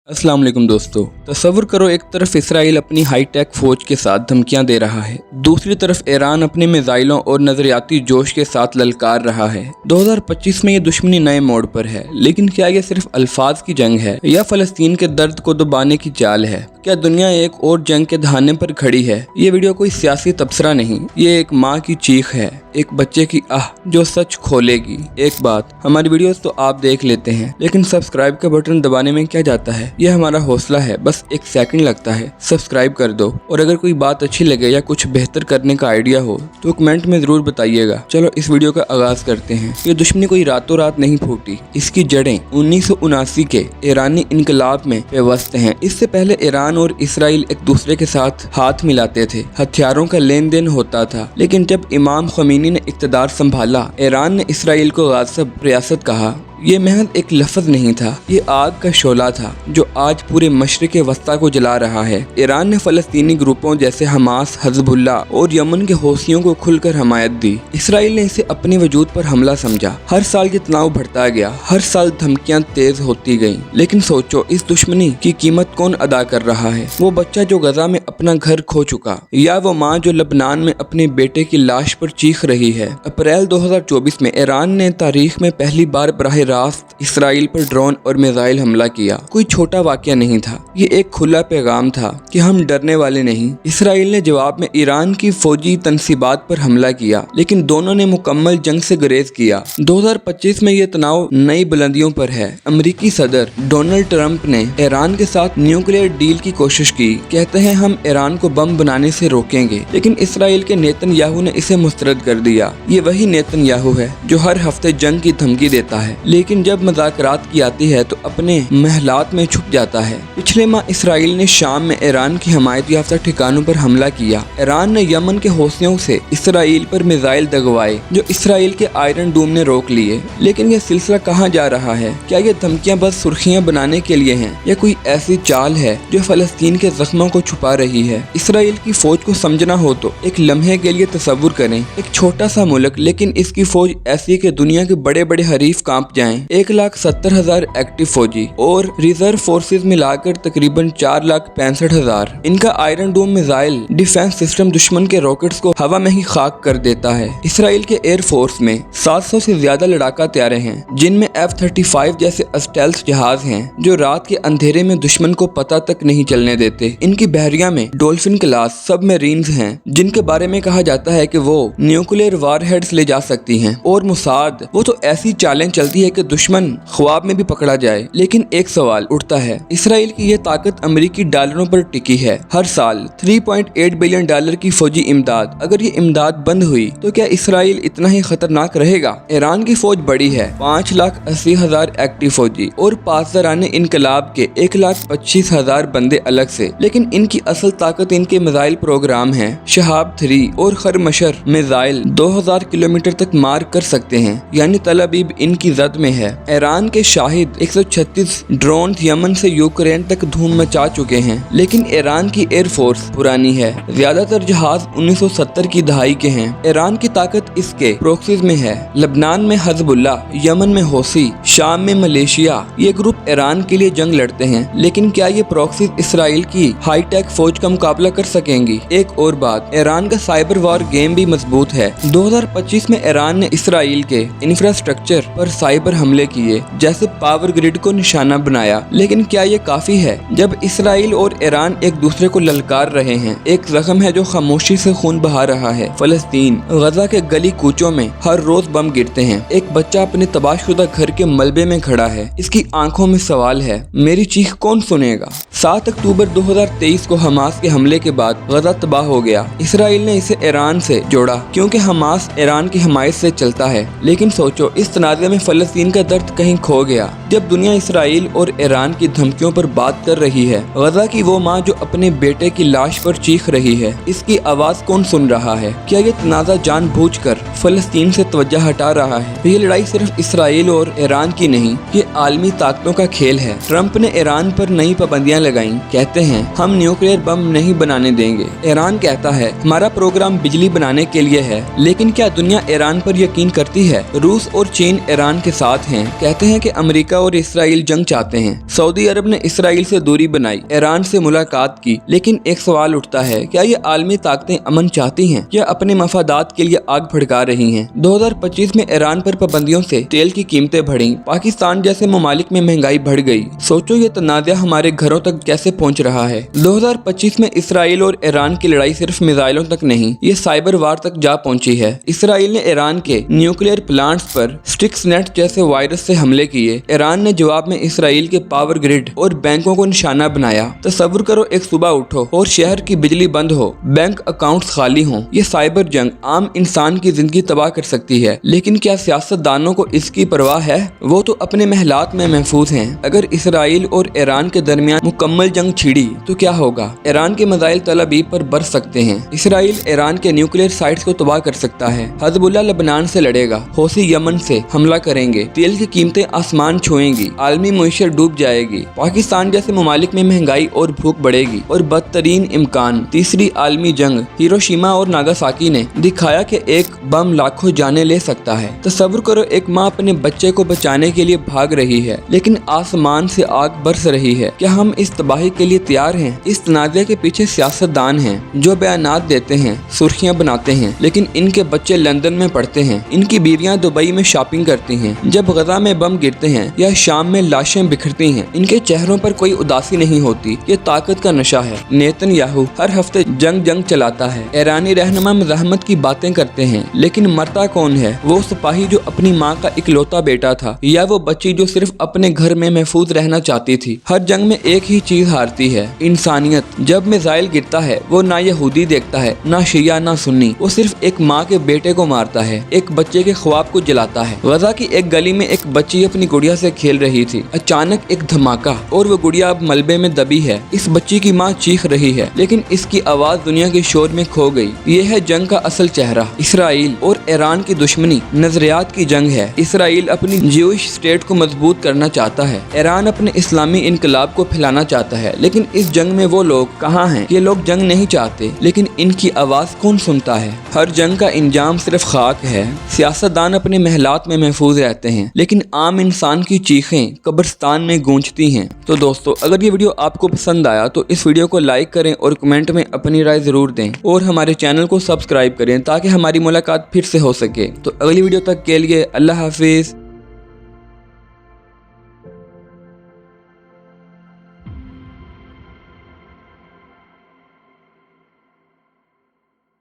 अस्सलाम वालेकुम दोस्तों। तसव्वुर करो, एक तरफ इसराइल अपनी हाई टेक फौज के साथ धमकियां दे रहा है, दूसरी तरफ ईरान अपने मिसाइलों और नजरियाती जोश के साथ ललकार रहा है। 2025 में ये दुश्मनी नए मोड़ पर है, लेकिन क्या ये सिर्फ अल्फाज की जंग है या फलस्तीन के दर्द को दबाने की चाल है? क्या दुनिया एक और जंग के दहाने पर खड़ी है? ये वीडियो कोई सियासी तबसरा नहीं, ये एक माँ की चीख है, एक बच्चे की आह जो सच खोलेगी। एक बात, हमारी वीडियोस तो आप देख लेते हैं, लेकिन सब्सक्राइब का बटन दबाने में क्या जाता है? यह हमारा हौसला है, बस एक सेकंड लगता है, सब्सक्राइब कर दो। और अगर कोई बात अच्छी लगे या कुछ बेहतर करने का आइडिया हो तो कमेंट में जरूर बताइएगा। चलो इस वीडियो का आगाज करते हैं। ये दुश्मनी कोई रातों रात नहीं फूटी, इसकी जड़ें 1979 के ईरानी इनकलाब में पेवस्त हैं। इससे पहले ईरान और इसराइल एक दूसरे के साथ हाथ मिलाते थे, हथियारों का लेन देन होता था, लेकिन जब इमाम खमीनी ने इक़्तिदार संभाला, ईरान ने इसराइल को गाज़िब रियासत कहा। ये महज एक लफ्ज नहीं था, ये आग का शोला था जो आज पूरे मशरिक़ वस्ता को जला रहा है। ईरान ने फलस्तीनी ग्रुपों जैसे हमास, हिज़्बुल्लाह और यमन के हौसियों को खुलकर हमायत दी। इसराइल ने इसे अपने वजूद पर हमला समझा। हर साल ये तनाव बढ़ता गया, हर साल धमकियां तेज होती गईं। लेकिन सोचो, इस दुश्मनी की कीमत कौन अदा कर रहा है? वो बच्चा जो गजा में अपना घर खो चुका, या वो माँ जो लबनान में अपने बेटे की लाश पर चीख रही है। अप्रैल 2024 में ईरान ने तारीख में पहली बार बराह रास्त इसराइल पर ड्रोन और मिसाइल हमला किया। कोई छोटा वाकया नहीं था, ये एक खुला पैगाम था कि हम डरने वाले नहीं। इसराइल ने जवाब में ईरान की फौजी तनसीबात पर हमला किया, लेकिन दोनों ने मुकम्मल जंग से गुरेज किया। 2025 में ये तनाव नई बुलंदियों पर है। अमेरिकी सदर डोनाल्ड ट्रंप ने ईरान के साथ न्यूक्लियर डील की कोशिश की। कहते हैं हम ईरान को बम बनाने से रोकेंगे, लेकिन इसराइल के नेतन्याहू ने इसे मुस्तरद कर दिया। ये वही नेतन्याहू है जो हर हफ्ते जंग की धमकी देता है, लेकिन जब मुज़ाकरात की आती है तो अपने महलात में छुप जाता है। पिछले माह इसराइल ने शाम में ईरान की हमायत याफ्ता ठिकानों पर हमला किया। ईरान ने यमन के हौसियों से इसराइल पर मिसाइल दगवाए जो इसराइल के आयरन डोम ने रोक लिए। लेकिन यह सिलसिला कहाँ जा रहा है? क्या ये धमकियां बस सुर्खियां बनाने के लिए हैं, या कोई ऐसी चाल है जो फलस्तीन के जख्मों को छुपा रही है? इसराइल की फौज को समझना हो तो एक लम्हे के लिए तसव्वुर करें, एक छोटा सा मुल्क, लेकिन इसकी फौज ऐसी कि दुनिया के बड़े बड़े हरीफ कांप जाएं। 1,70,000 एक्टिव फौजी और रिजर्व फोर्सेस मिलाकर तकरीबन 4,65,000। इनका Iron Dome missile defence system दुश्मन के रॉकेट्स को हवा में ही खाक कर देता है। इसराइल के एयर फोर्स में 700 से ज्यादा लड़ाका तैयारे हैं, जिनमें F-35 जैसे स्टेल्थ जहाज हैं जो रात के अंधेरे में दुश्मन को पता तक नहीं चलने देते। इनकी बहरिया में डॉल्फिन क्लास सबमरीन्स हैं, जिनके बारे में कहा जाता है कि वो न्यूक्लियर वारहेड्स ले जा सकती हैं। और मुसाद, वो तो ऐसी चालें चलती है कि दुश्मन ख्वाब में भी पकड़ा जाए। लेकिन एक सवाल उठता है, इसराइल की ये ताकत अमेरिकी डॉलरों पर टिकी है। हर साल 3.8 बिलियन डॉलर की फौजी इमदाद, अगर ये इमदाद बंद हुई तो क्या इसराइल इतना ही खतरनाक रहेगा? ईरान की फौज बड़ी है, 5,80,000 एक्टिव फौजी और पासदाराने इनकलाब के 1,25,000 बंदे अलग से। लेकिन इनकी असल ताकत इनके मिसाइल प्रोग्राम है। शहाब 3 और खरमशर मिसाइल 2000 किलोमीटर तक मार कर सकते हैं, यानी तल अबीब इनकी जद में है। ईरान के शाहिद 136 ड्रोन यमन से यूक्रेन तक धूम मचा चुके हैं, लेकिन ईरान की एयर फोर्स पुरानी है। ज्यादातर जहाज 1970 की दहाई के हैं। ईरान की ताकत इसके प्रोक्सीज में है। लबनान में हिज़्बुल्लाह, यमन में हौसी, शाम में मलेशिया, ये ग्रुप ईरान के लिए जंग लड़ते हैं। लेकिन क्या ये प्रॉक्सीज इसराइल की हाई टेक फौज का मुकाबला कर सकेंगी? एक और बात, ईरान का साइबर वॉर गेम भी मजबूत है। 2025 में ईरान ने इसराइल के इंफ्रास्ट्रक्चर पर साइबर हमले किए, जैसे पावर ग्रिड को निशाना बनाया। लेकिन क्या ये काफी है? जब इसराइल और ईरान एक दूसरे को ललकार रहे हैं, एक जख्म है जो खामोशी से खून बहा रहा है। फलस्तीन, गजा के गली कूचों में हर रोज बम गिरते हैं। एक बच्चा अपने तबाहशुदा घर के मलबे में खड़ा है, इसकी आंखों में सवाल है, मेरी चीख कौन सुनेगा? 7 अक्टूबर 2023 को हमास के हमले के बाद गजा तबाह हो गया। इसराइल ने इसे ईरान से जोड़ा क्योंकि हमास ईरान की हमायत से चलता है। लेकिन सोचो, इस तनाज़े में फलस्तीन का दर्द कहीं खो गया। जब दुनिया इसराइल और ईरान की धमकियों पर बात कर रही है, गजा की वो माँ जो अपने बेटे की लाश पर चीख रही है, इसकी आवाज कौन सुन रहा है? क्या ये तनाज़ा जानबूझकर फलस्तीन से तवज्जो हटा रहा है? ये लड़ाई सिर्फ इसराइल और ईरान की नहीं, ये आलमी ताकतों का खेल है। ट्रंप ने ईरान पर नई पाबंदियां लगाई, कहते हैं हम न्यूक्लियर बम नहीं बनाने देंगे। ईरान कहता है हमारा प्रोग्राम बिजली बनाने के लिए है। लेकिन क्या दुनिया ईरान पर यकीन करती है? रूस और चीन ईरान के साथ साथ हैं, कहते हैं कि अमेरिका और इसराइल जंग चाहते हैं। सऊदी अरब ने इसराइल से दूरी बनाई, ईरान से मुलाकात की, लेकिन एक सवाल उठता है, क्या ये आलमी ताकतें अमन चाहती हैं या अपने मफादात के लिए आग भड़का रही हैं? 2025 में ईरान पर पाबंदियों से तेल की कीमतें बढ़ी, पाकिस्तान जैसे ममालिक में महंगाई बढ़ गई। सोचो ये तनाज़ा हमारे घरों तक कैसे पहुँच रहा है। 2025 में इसराइल और ईरान की लड़ाई सिर्फ मिसाइलों तक नहीं, ये साइबर वार तक जा पहुंची है। इसराइल ने ईरान के न्यूक्लियर प्लांट्स पर स्टिक्सनेट जैसे वायरस से हमले किए। ईरान ने जवाब में इसराइल के पावर ग्रिड और बैंकों को निशाना बनाया। तसव्वुर करो एक सुबह उठो और शहर की बिजली बंद हो, बैंक अकाउंट्स खाली हों। ये साइबर जंग आम इंसान की जिंदगी तबाह कर सकती है, लेकिन क्या सियासतदानों को इसकी परवाह है? वो तो अपने महलात में महफूज हैं। अगर इसराइल और ईरान के दरमियान मुकम्मल जंग छिड़ी तो क्या होगा? ईरान के मिसाइल तल अबीब पर बरस सकते हैं। इसराइल ईरान के न्यूक्लियर साइट्स को तबाह कर सकता है। हिज़्बुल्लाह लेबनान से लड़ेगा, हौसी यमन से हमला करेंगे, तेल की कीमतें आसमान छुएंगी, आलमी मईशत डूब जाएगी, पाकिस्तान जैसे ममालिक में महंगाई और भूख बढ़ेगी। और बदतरीन इम्कान, तीसरी आलमी जंग। हिरोशिमा और नागासाकी ने दिखाया कि एक बम लाखों जानें ले सकता है। तसव्वुर करो एक माँ अपने बच्चे को बचाने के लिए भाग रही है, लेकिन आसमान से आग बरस रही है। क्या हम इस तबाही के लिए तैयार हैं? इस तनाज़े के पीछे सियासतदान हैं जो बयानात देते हैं, सुर्खियां बनाते हैं, लेकिन इनके बच्चे लंदन में पढ़ते हैं, इनकी बीवियां दुबई में शॉपिंग करती हैं। जब गजा में बम गिरते हैं या शाम में लाशें बिखरती हैं, इनके चेहरों पर कोई उदासी नहीं होती। ये ताकत का नशा है। नेतन्याहू हर हफ्ते जंग चलाता है। ईरानी रहनुमा मज़ाहमत की बातें करते हैं, लेकिन मरता कौन है? वो सिपाही जो अपनी माँ का इकलौता बेटा था, या वो बच्ची जो सिर्फ अपने घर में महफूज रहना चाहती थी? हर जंग में एक ही चीज हारती है, इंसानियत। जब मिसाइल गिरता है, वो ना यहूदी देखता है, ना शिया, ना सुन्नी। वो सिर्फ एक माँ के बेटे को मारता है, एक बच्चे के ख्वाब को जलाता है। गजा की एक गली में एक बच्ची अपनी गुड़िया से खेल रही थी। अचानक एक धमाका और वो गुड़िया अब मलबे में दबी है। इस बच्ची की माँ चीख रही है, लेकिन इसकी आवाज दुनिया के शोर में खो गई। ये है जंग का असल चेहरा। इसराइल और ईरान की दुश्मनी नजरियात की जंग है। इसराइल अपनी ज्यूइश स्टेट को मजबूत करना चाहता है, ईरान अपने इस्लामी इनकलाब को फैलाना चाहता है। लेकिन इस जंग में वो लोग कहाँ हैं? ये लोग जंग नहीं चाहते, लेकिन इनकी आवाज कौन सुनता है? हर जंग का इंजाम सिर्फ खाक है। सियासतदान अपने महलात में महफूज रहते हैं, लेकिन आम इंसान की चीखें कब्रिस्तान में गूंजती हैं। तो दोस्तों, अगर ये वीडियो आपको पसंद आया तो इस वीडियो को लाइक करें और कमेंट में अपनी राय जरूर दें, और हमारे चैनल को सब्सक्राइब करें ताकि हमारी मुलाकात फिर से हो सके। तो अगली वीडियो तक के लिए अल्लाह हाफिज।